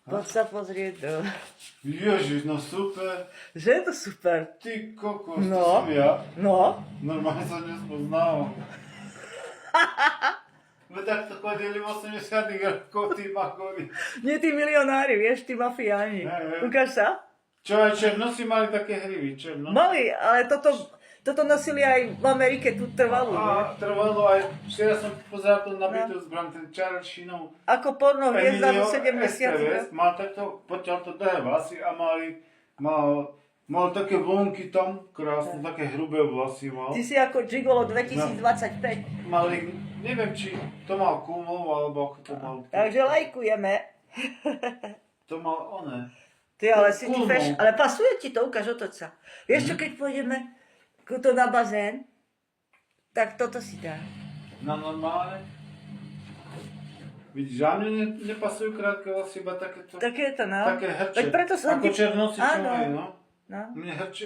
Poď sa pozrieť do... Ježiš, no super. Že je to super. Ty kokos, No. to som ja. No. Normálne som nespoznal. Veď takto chodili v 80 rokov tí makori. Nie tí milionári, vieš, tí mafiáni. Ne. Ukáž sa? Čo aj černosi mali také hrivy, černosi. Mali, ale toto nosili aj v Amerike, tu trvalo. A trvalo aj, včera som pozeral to na Beatles zbran, ten Charles Sheenov. Ako porno hviezda zo 7 mesiacov. Mal takto, potiaľ to dlhé vlasy a mal také vlnky tam, krásne, také hrubé vlasy mal. Ty si ako Gigolo 2025. Mali, neviem, či to mal Kumov, alebo ako to mal. Takže lajkujeme. To mal oné. Ty ale si ty Kulmov. fashion, ale pasuje ti to, ukáž, otoč sa. Vieš čo, keď pôjdeme to na bazén, tak toto si dá. Na normálne. Vidíš, že mne nepasujú krátke vlasy, iba takéto, Také je to, no. také hrče. Tak preto som Ako černoci, čo Áno. majú, no. No. Mne hrče